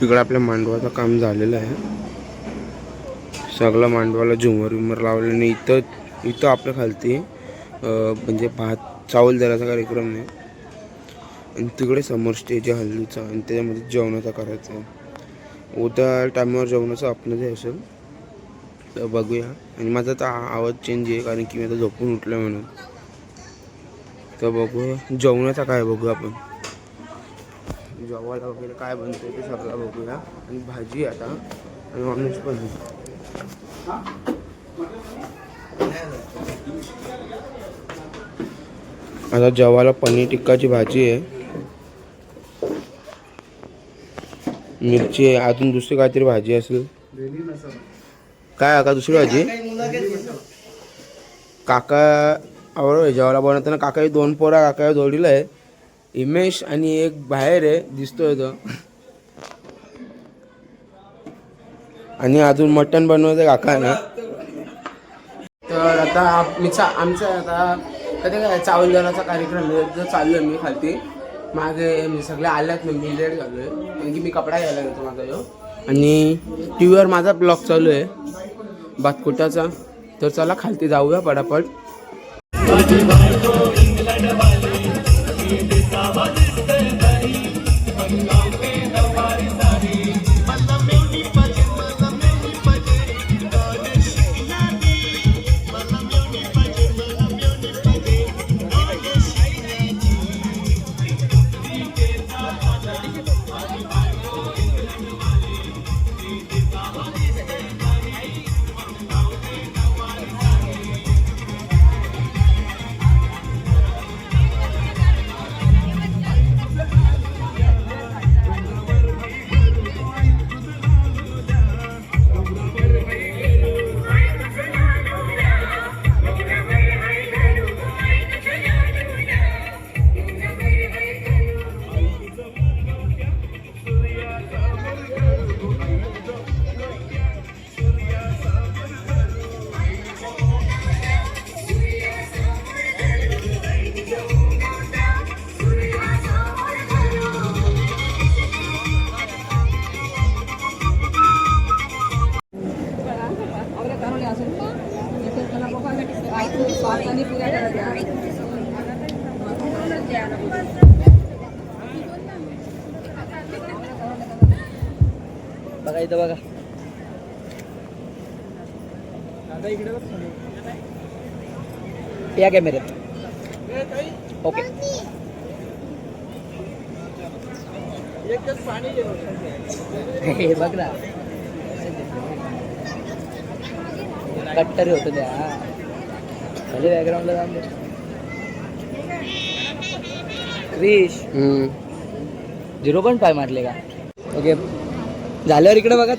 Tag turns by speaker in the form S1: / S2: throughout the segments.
S1: तिकडे आपल्या मांडवाचं काम झालेलं आहे. सगळं मांडवाला झुमर विमर लावलेलं नाही. इथं आपल्या खालती म्हणजे भात चावल द्यायचा कार्यक्रम आहे. आणि तिकडे समोर स्टेज आहे हल्दीचा आणि त्याच्यामध्ये जेवणाचा करायचा आहे. उद्या टायमावर जेवणाचं आपण जे असेल तर बघूया. आणि माझा तर आवाज चेंज आहे कारण की मी आता झोपून उठलो म्हणून. तर बघूया जेवणाचा काय बघूया आपण. जेवायला वगैरे काय बनतं ते सगळं बघूया. आणि भाजी आता आणि नॉनव्हेज पण आहे. आता जेवायला पनीर टिक्काची भाजी आहे, मिरची आहे, अजून दुसरी काहीतरी भाजी असेल. काय का दुसरी भाजी काका आवड जेवायला बनवताना. काकाही 2 पोरा काका जोडीला आहे. हिमेश आणि एक बाहेर आहे दिसतोय तो. आणि अजून मटण बनवतं काका ना. तर आता आमचा आता कधी काय चावल देण्याचा कार्यक्रम जो चालू आहे. मी खालती मागे मी सगळे आल्यात ना. मी लेट झालो आहे कारण की मी कपडा घ्यायला गेलो माझा यो. आणि टी व्हीवर माझा ब्लॉग चालू आहे बातकुटाचा. तर चला खालती जाऊया पटापट.
S2: बघा इथं बघा. या कॅमेऱ्यात. ओके. हे बघ ना कट्टरी होतं त्या खाली बॅकग्राऊंडला जाऊन दे. क्रिश 0.5 मारले का. ओके झाल्यावर इकडे बघा.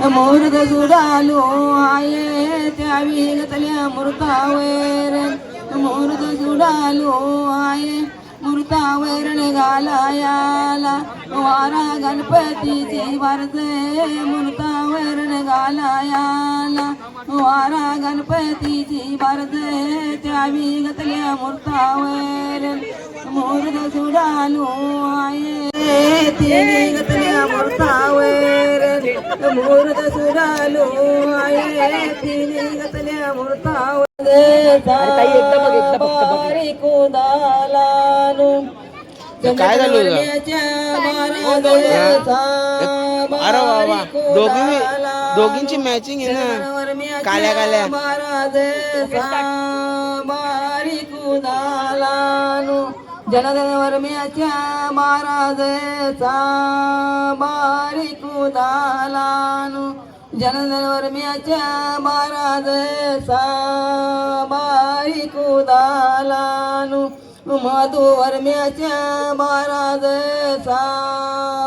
S3: मोरग जुडालो आये त्या विगतल्या मृतावर. मोरग जुडालो आये मृतावर घालायाला. वारा गणपतीची वारजे मृतावर घालायाला. वारा गणपतीची वारजे त्या विगतल्या मृतावर. मोरग जुडालो आये ते विगतल्या मृतावर. मोरग जुडालो आये ते विगतल्या मृतावर.
S1: काय झालं. अरे वा दोघींची मॅचिंग आहे ना. काल्या काल्या
S3: जनधनवर्म्याच्या महाराजचा बारीक दालानु. जनधनवर्म्याच्या महाराजचा बारीक दालानु. मधुवर्म्याच्या महाराजचा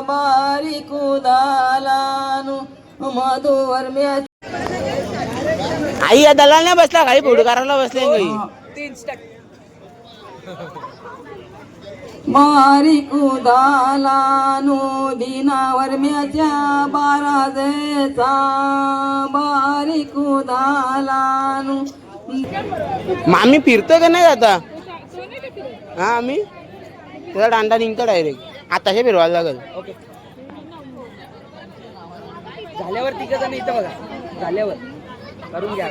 S3: बारीक दालानु. मधुवर्म्याच्या
S1: आई या दलाल नाही बसला. काही फोटो करायला बसले काही.
S3: बारीक उदालानु दिनावर म्याच्या बाराजेचा बारीक उदालानु.
S1: मग आम्ही फिरतोय का नाही आता? हा आम्ही त्याचा दांडा निघतो डायरेक्ट आताशे फिरवायला लागल.
S2: ओके झाल्यावर तिघ जण इथं बघा. झाल्यावर करून घ्या.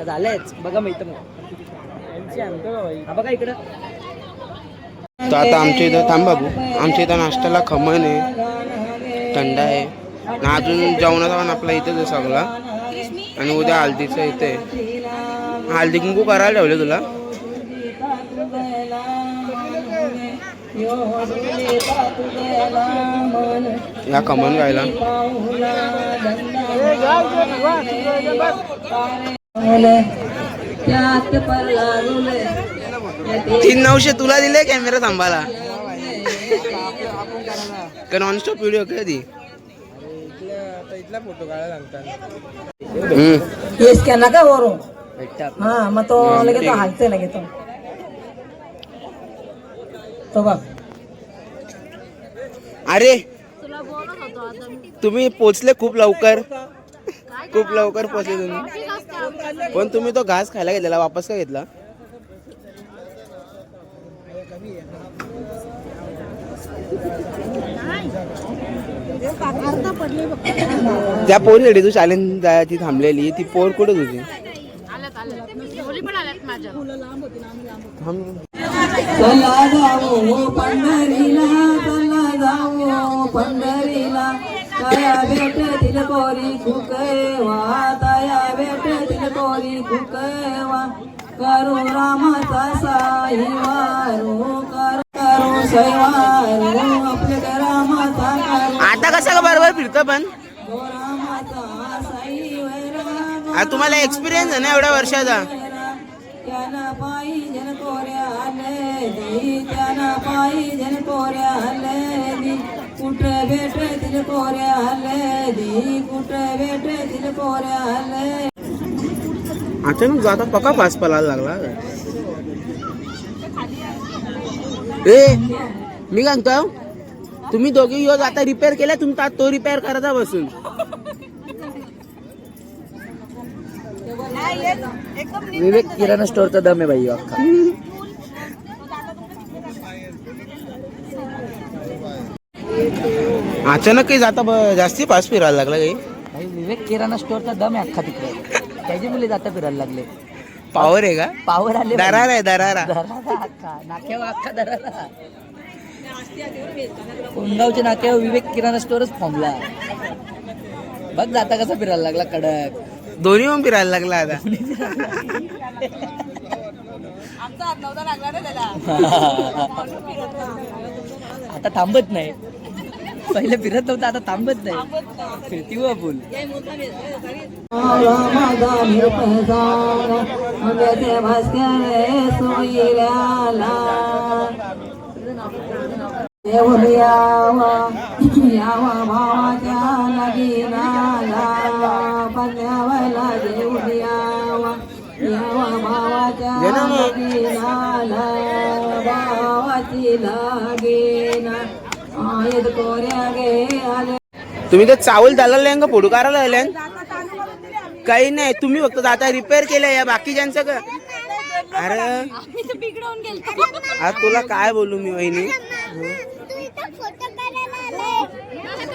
S2: झालंयच बघा मग इथं मग हा बघा इकडं.
S1: तर आता आमच्या इथं थांब बाबू. आमच्या इथं नाश्त्याला खमण आहे, थंडा आहे आणि अजून जेवणाचा पण आपला इथंच आहे सगळा. आणि उद्या हळदीचं इथे आहे. हळदी कुंकू करायला ठेवले तुला. या खमण गायला तीन 900 तुला दिले कॅमेरा थांबाला का नॉनस्टॉप व्हिडिओ कधी फोटो काढायला
S3: ये स्कॅन नका वरून.
S2: भेटतात.
S3: हा मग तो लगेच हालते लगेच तो बघ.
S1: अरे तुम्ही पोचले खूप लवकर पोचले तुम्ही. पण तुम्ही तो घास खायला घेतलेला वापस का घेतला? त्या पोरीसाठी तू चॅलेंज ती थांबलेली ती पोर कुठे तुझी?
S3: चला जाऊ पंढरीला चला जाऊ पंढरीला ताया भेटतील कोरी खुकवा ताया भेटतील कोरी खुकवा करू रामाचा साईवारू करू सैवारू आपल्या रामाचा करू.
S1: आता कसा का बरोबर फिरतो पण
S3: रामाचा साईवारू.
S1: आता तुम्हाला एक्सपिरियन्स आहे ना एवढ्या वर्षाचा.
S3: त्यानं पायी जन कोऱ्या हल्लेली त्यानं पायी जन कोऱ्या हल्लेली कुठं भेटतील कोऱ्या हल्लेली कुठं भेटतील कोऱ्या हल्ले.
S1: अचानक जाता पका फास पळायला लागला. ए मी काय म्हणतो तुम्ही दोघे यो आता रिपेअर केला तुमचा तो रिपेअर करायचा बसून.
S2: विवेक किराणा स्टोअरचा दम आहे भाई अख्खा.
S1: अचानक काही जाता जास्ती फास्ट फिरायला लागला काही.
S2: भाई विवेक किराणा स्टोअरचा दम आहे अख्खा तिकडे. त्याची मुले जाता फिरायला लागले.
S1: पॉवर आहे का?
S2: पावर आले.
S1: दरारा आहे दरारा.
S2: दरारा अख्खा नाक्यावर अख्खा दरारा. कोंडगावच्या नाक्यावर विवेक किराणा स्टोअरच फॉर्मला. बघ जाता कसा फिरायला लागला कडक.
S1: दोन्ही पण फिरायला लागला आता.
S2: आता थांबत नाही. पहिले फिरत नव्हतं आता थांबत नाही. फिरती व बोल.
S3: माझा निर्पजार अंगाचे भास्कर सोयऱ्याला देऊन यावा यावा भावाच्या लगीनाला पन्यावाला देऊन यावा यावा भावाच्या लगीनाला भावाची लगीना आयत कोऱ्या गे आले.
S1: तुम्ही तर चावल चालला का फोटो काढायला आल्या? काही नाही तुम्ही फक्त आता रिपेअर केलं या बाकीच्यांचं का? अरे आज तुला काय बोलू मी वहिनी.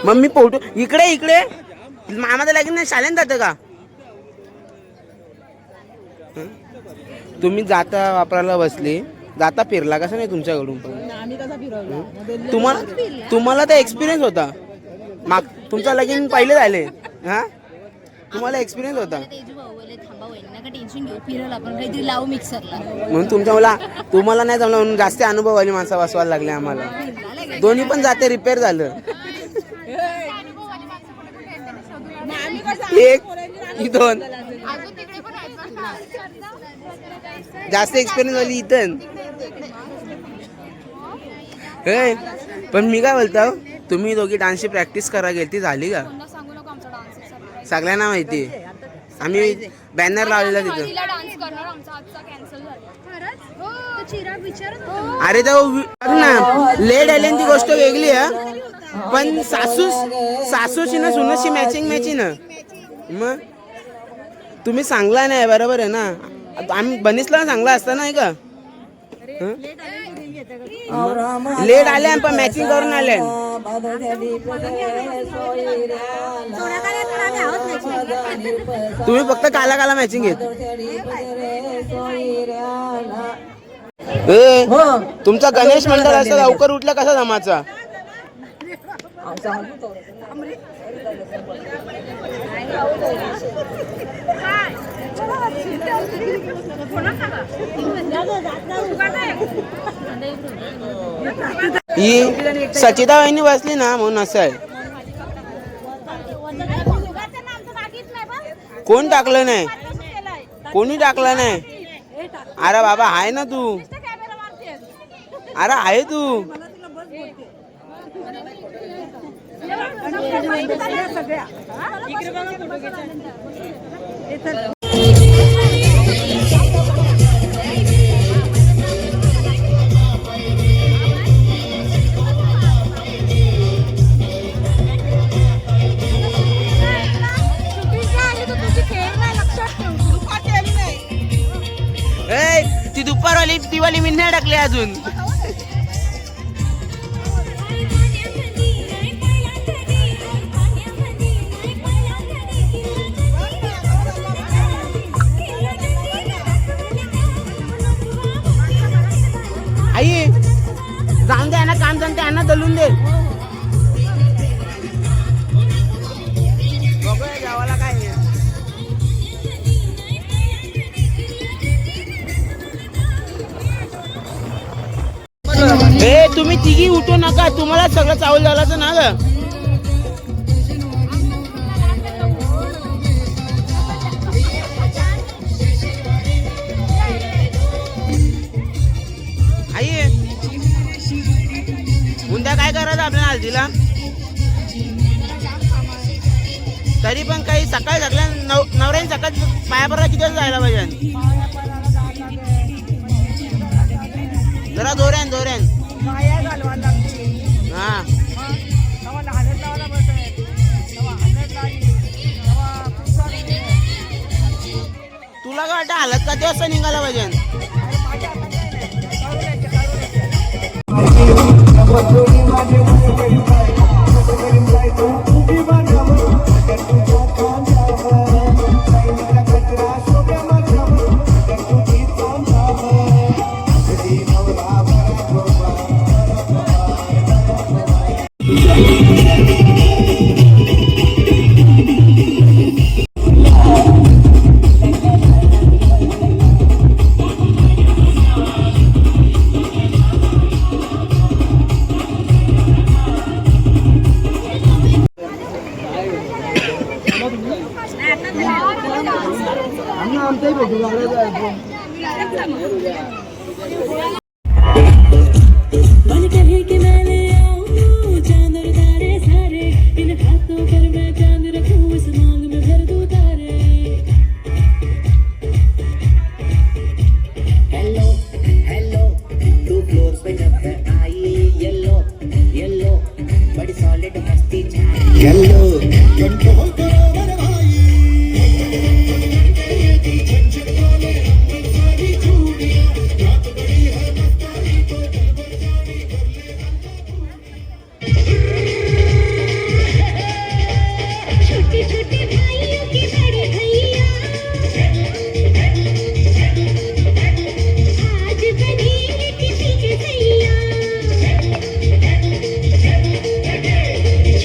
S1: मग मी फोटो इकडे इकडे मामाचं लागेल नाही शाळेत जातं का? तुम्ही जाता वापरायला बसली जाता फिरला कसं नाही तुमच्याकडून पण तुम्हाला तर एक्सपिरियन्स होता. माग तुमचा लगीन पहिले झाले हा तुम्हाला एक्सपिरियन्स होता म्हणून तुम्हाला नाही जमलं म्हणून जास्त अनुभववाली माणसं बसवायला लागले आम्हाला. दोन्ही पण जाते रिपेअर झालं. एक दोन जास्त एक्सपिरियन्स झाली इथं. पण मी काय बोलतो तुम्ही दोघी डान्सची प्रॅक्टिस करा गेली ती झाली का? सगळ्यांना माहिती आम्ही बॅनर लावलेला तिथं. अरे तर बघ ना, लेट आली ती गोष्ट वेगळी आहे, पण सासूची ना सुनाची मॅचिंग ना. मग तुम्ही सांगला नाही, बरोबर आहे ना. आम्ही बनीसला सांगला असता नाही का. लेट आले पण मॅचिंग करून आले. तुम्ही फक्त काला काला मॅचिंग घेत. तुमचा गणेश मंडळ असं लवकर उठला कसा जमाचा. ही सचिता वहिनी बसली ना म्हणून असं आहे. कोण टाकलं नाही, कोणी टाकलं नाही. अरे बाबा आहे ना तू, अरे आहे तू. ती दुपारवाली दिवाळी मी नाही टाकली अजून. आई जाऊन दे ना, काम जाऊन त्यांना दलून दे. बघूया गावाला काय. ए तुम्ही तिघी उठू नका, तुम्हाला सगळं चावल झालं तर ना ग. आई उद्या काय करायचं आपल्या हल्दीला. तरी पण काही सकाळी सगळ्या नवऱ्याने सकाळी पायापर्यंत किती वाजता जायला पाहिजे. जरा दोऱ्यान हा. तुला काय वाटतं हालत का ते असं निघाला पाहिजे.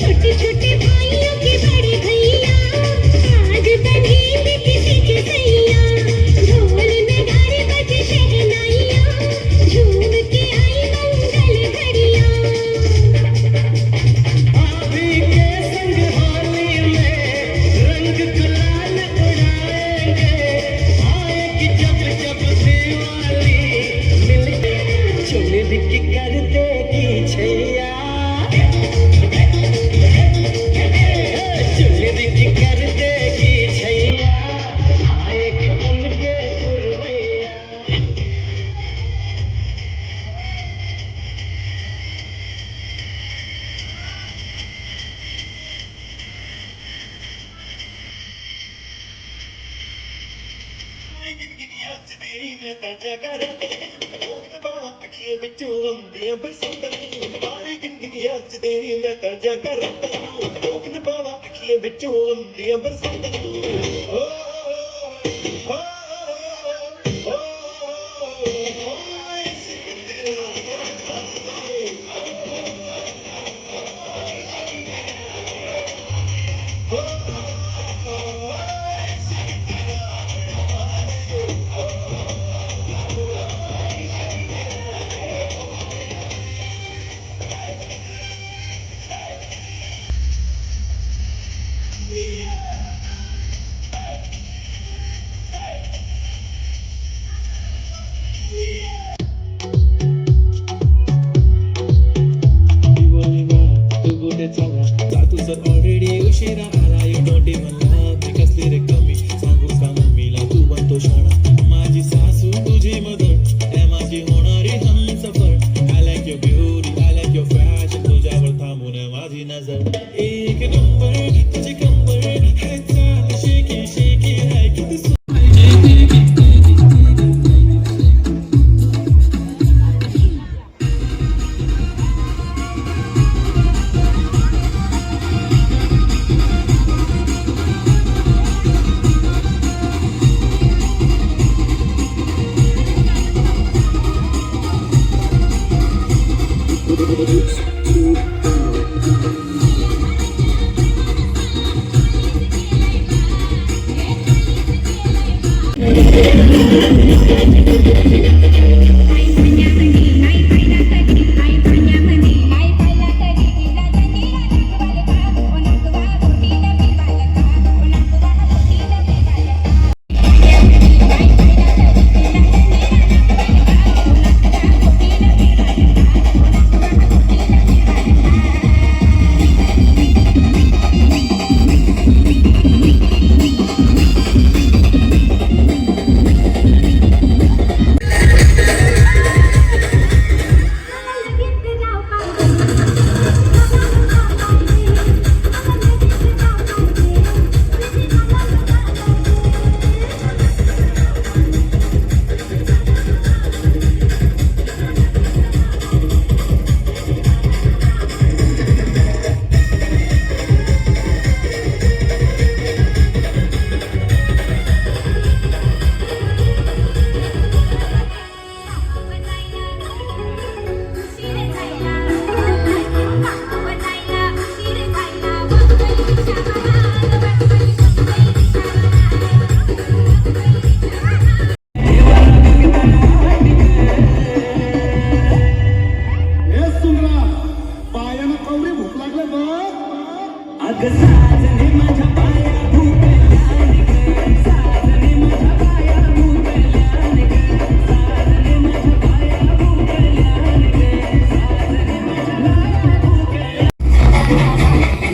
S4: छोटे छोटे भाई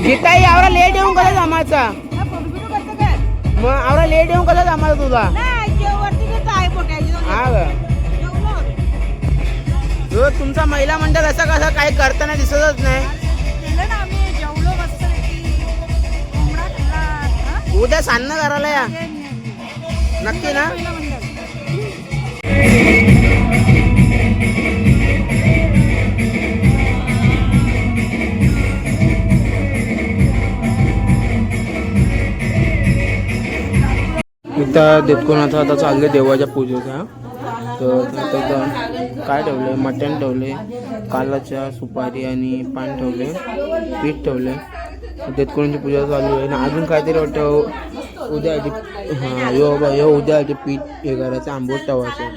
S2: गीताई आवरा लेट येऊन कसा जमायचा मग आवरा लेट येऊन कसा जमायचा तुझा हा ग तुमचा महिला मंडळ असं कसं काही करताना दिसतच नाही उद्या सान्न करायला या नक्की ना इथं देतकोणाचा आता चालले देवाच्या पूजेचा तर तिथं काय ठेवलं मटण ठेवले कालाच्या सुपारी आणि पान ठेवले पीठ ठेवले देतकोणाची पूजा चालू आहे आणि अजून काहीतरी वाटतं उद्या हां यो उद्या पीठ हे करायचं आंबोट ठेवायचं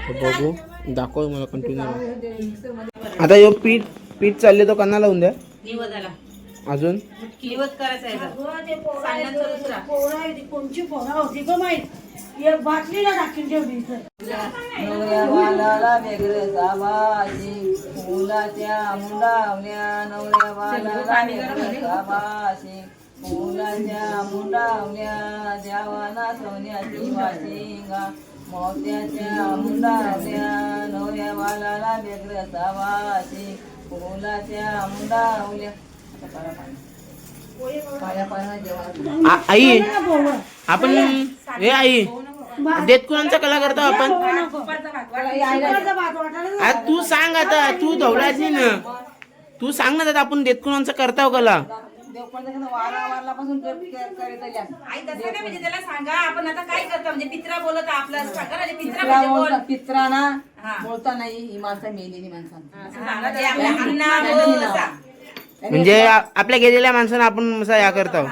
S2: तर बघू दाखव मला कंटिन्यू आता यो पीठ चालले तो कन्ना लावून द्या अजून
S3: नवऱ्यावाला वेगळं साबाशी मुलाच्या मुंडावल्या नवऱ्यावाला वेगळं साबाशी मुलाच्या मुंडावल्या देवाना सोन्याची वाशिंगा मोत्याच्या मुंडावल्या नवऱ्यावाला वेगळं साबाशी मुलाच्या मुंडावल्या
S2: आई आपण हे आई देतकुणांचा कला करतो आपण. आता तू सांग, आता तू धवलाची ना, तू सांग ना दादा, आपण देतकुणांचा करताव कला.
S3: वारल्यापासून
S4: म्हणजे त्याला सांगा आपण आता काय करतो, म्हणजे पित्रा बोलत आपलं सांगा ना, पित्रा म्हणजे बोल.
S3: पित्रा ना बोलता नाही, ही माणसं मेलेली माणसं
S4: सांगा ते आपल्या अण्णा बोलता.
S2: म्हणजे आपल्या गेलेल्या माणसांना आपण असा या करताव.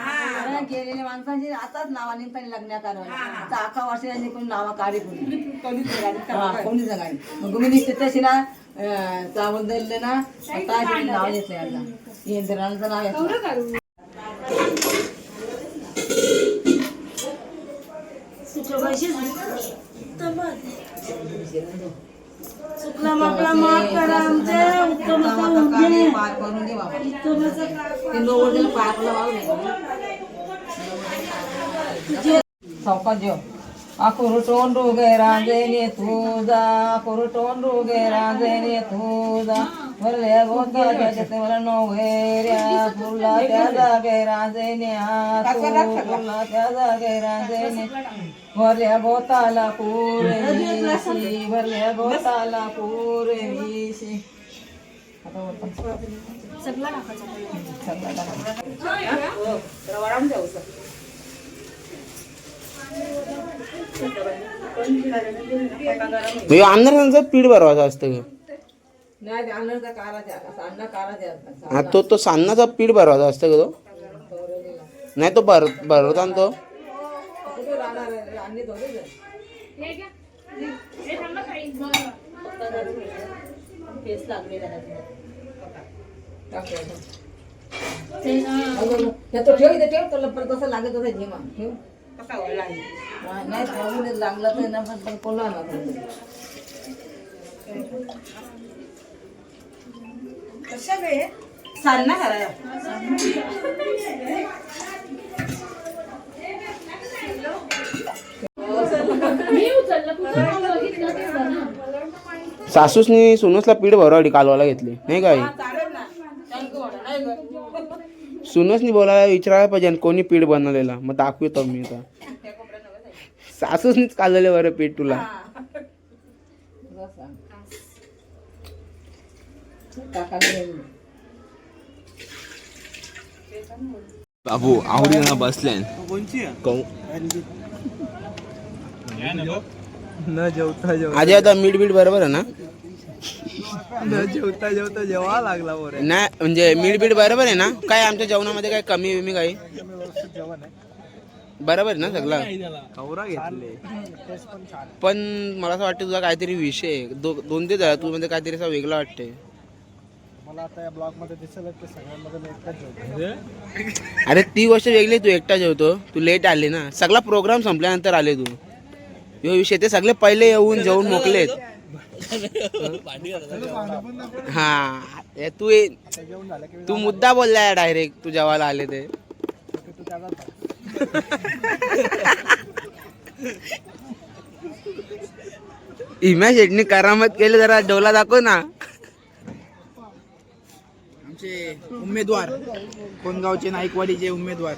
S3: गेलेल्या माणसांची आताच नावा निघताना लग्न करावं. आता 11 वर्षांनी कोणी नावा काढी कोणी जगाडी. मग मी निश्चित तशी ना चावल दिले ना, आता नाव घेतलंय आता इंद्राचं नाव घेतलं. पार करून दे बाबा, ते नवरदेवाला पायाला सावकाश जेव. अकुरुटोन रोगे रांजेने तुझा, अकुरुटोन रोगे रांजेने तुझा, भरल्या गोताच्या जतेवर नवऱ्या, तुला त्या जागे रांजेने तुला त्या जागे रांजेने, भरल्या गोताला पुरेशी, भरल्या गोताला पुरेशी. सगळा
S2: अंधारांचं पीठ भरवायचं असतं का?
S3: नाही अन्नाचा काराचा अन्न काराचा
S2: हा, तो सान्नाचा पीठ भरवायचा असतं का तो? नाही तो भरवता तो
S3: ठेव इथे ठेव, तुला पण कसं लागत होतं जेव्हा ठेव. नाही खाऊन लागलं तर ना पण कोल्हा ना
S4: सांग करायला.
S2: सासूसनी सुनसला पीठ भरवाडी कालवाला घेतली नाही काय? सुनसनी बोलायला विचारायला पाहिजे कोणी पीठ बनवलेला, मग दाखवतो मी आता. सासूसनीच कालवले बरं पीठ तुला.
S1: बाबू आवडी ना बसल्यान
S5: न जेवता जेवता
S2: आधी आता मीठ बीठ बरोबर आहे ना?
S5: न जेवता जेवता जेवा लागला बरं.
S2: नाही म्हणजे मीठ बीठ बरोबर आहे ना? काय आमच्या जेवणामध्ये काय कमी बिमी काही
S5: जेवण आहे,
S2: बरोबर आहे ना सगळं?
S5: कवरा घेतले.
S2: पण मला असं वाटतं तुझा काहीतरी विषय आहे. दोन ते झाला तू म्हणजे काहीतरी असं वेगळं वाटतंय.
S5: मला आता या ब्लॉग मध्ये दिसेल की सगळ्यांमध्ये मी एकटाच जेवतो.
S2: अरे ती गोष्ट वेगळी, तू एकटा जेवतो, तू लेट आले ना, सगळा प्रोग्राम संपल्यानंतर आले तू. यो विषय ते सगळे पहिले येऊन जेवून मोकलेत. हा तू
S5: जेवण झालं की
S2: तू मुद्दा बोललाय डायरेक्ट, तू जेवायला आले ते.
S5: तू त्याला
S2: इम्या शेटनी करामत केली, जरा डोला दाखव ना.
S6: आमचे उमेदवार कोणगावचे नाईकवाडीचे उमेदवार